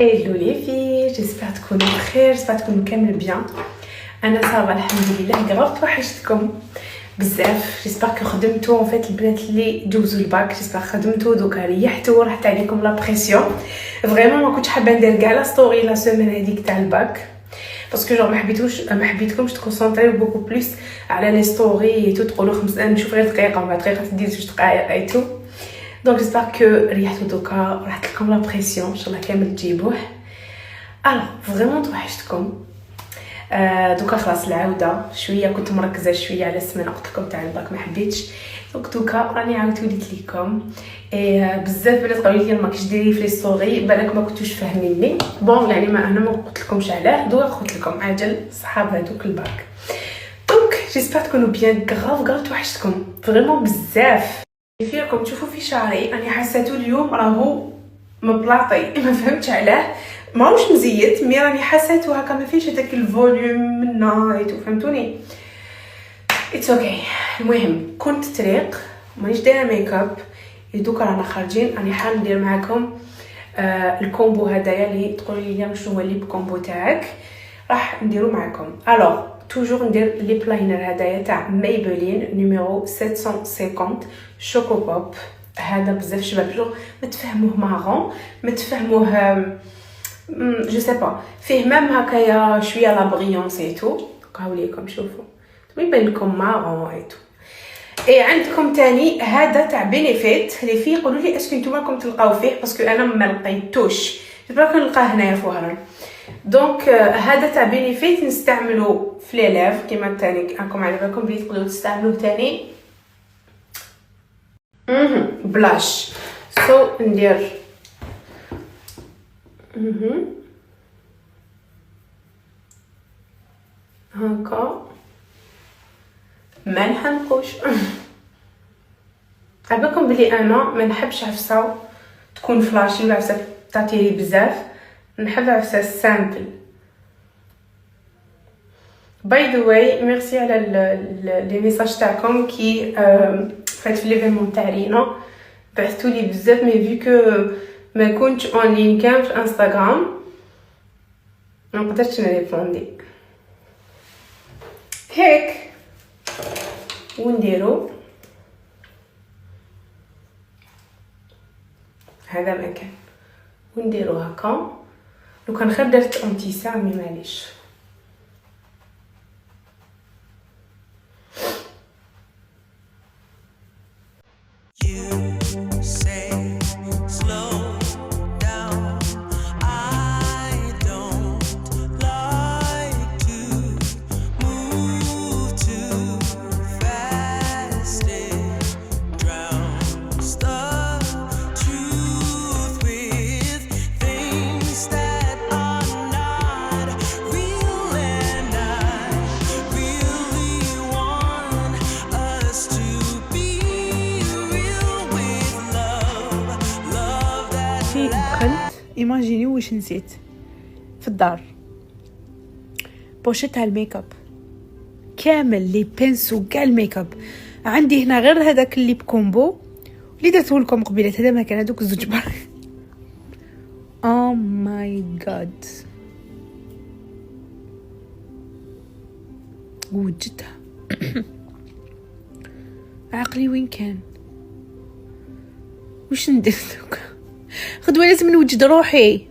Hello les filles, j'espère تكونوا بخير، j'espère تكونوا كامل بيان. انا صافا الحمد لله. غرفت توحشتكم بزاف. j'espère que خدمتوا en fait البنات اللي دوزوا الباك، j'espère خدمتوا دوكا ريحتوا راحت عليكم لا بريسيون. فريمون ما كنتش حابه ندير كاع لا ستوري لا سيمين هذيك تاع الباك باسكو جو ما حبيتكمش تكونسونطريو بوكو بلوس على لي ستوري تقولوا 5 نشوف غير دقيقه ولا دقيقه تدير 2 دقائق ايتو. دونك جيسبر كو ريحتو دوكا راحت لكم لا بريسيون ان شاء الله كامل تجيبوه. الو فريمون توحشتكم. دوكا خلاص العوده شويه كنت مركزه شويه على السمانه قلت لكم تاع الباك ما حبيتش. دونك دوكا راني عاودت وليت لكم بزاف بنات قالوا لي ماكش ديري في لي ستوري بالك ما كنتوش فاهميني. بون يعني ما انا ما قلت لكمش علاه دوكا قلت لكم عجل صحاب هذوك الباك. دونك جيسبر تكونوا بيان. غراف توحشتكم فريمون بزاف. فيكم تشوفوا في شعري راني حسيتو اليوم راهو مبلاطي ما فهمتش علاه ماهوش مزيت مي راني حسيتو هكا ما فيش هذاك الفوليوم من نايت فهمتوني. اتس اوكي. المهم كنت طريق مانيش دايره ميك اب دوكا رانا خارجين راني حاب ندير معكم الكومبو هدايا اللي تقولوا لي اليوم شنو هو اللي بكومبو تاعك راح نديرو معكم. الوغ توجور ندير لي بلاينر هدايا تاع مايبلين نيميرو 750 شوكو بوب. هذا بزاف شباب جو متفهموه مارون متفهموه جو سي با فيه ميم هكايا شويه لا بريونس ايتو. هاوليكم شوفوا يبان لكم مارون ايتو. اي عندكم تاني هذا تاع بينيفيت اللي فيه قولوا لي اسكو نتوما راكم تلقاو فيه باسكو انا ما لقيتوش جبر نلقاه هنايا في وهران. دونك هذا تاع بينيفيت نستعملو في لي ليف كيما تاني راكم على بالكم بلي تقدروا تستعملوه تاني بلاش. سو ندير هكا ما نحنقوش. عباكم بلي انا ما نحبش عفسه تكون فلاشي ولا عفسه تعطيلي بزاف. نحب عفسه سامبل. باي ذا واي ميرسي على لي ميساج تاعكم كي فات في ليفينمون تاع رينا بعثتوا لي بزاف مي في كو ما كنتش اون لين كان في انستغرام ما قدرتش نريبوندي هيك ونديرو هذا مكان ونديرو هكا. لو كان خير درت انتيسا مي معليش. دخلت ايماجيني واش نسيت في الدار بوشيت تاع الميك اب كامل لي بنسو كاع الميك اب عندي هنا غير هذاك اللي بكومبو اللي درته لكم قبيله. هذا ما كان هذوك الزوج بار. او ماي جاد وجدتها. عقلي وين كان واش ندير دوكا؟ غدوه لازم نوجد روحي.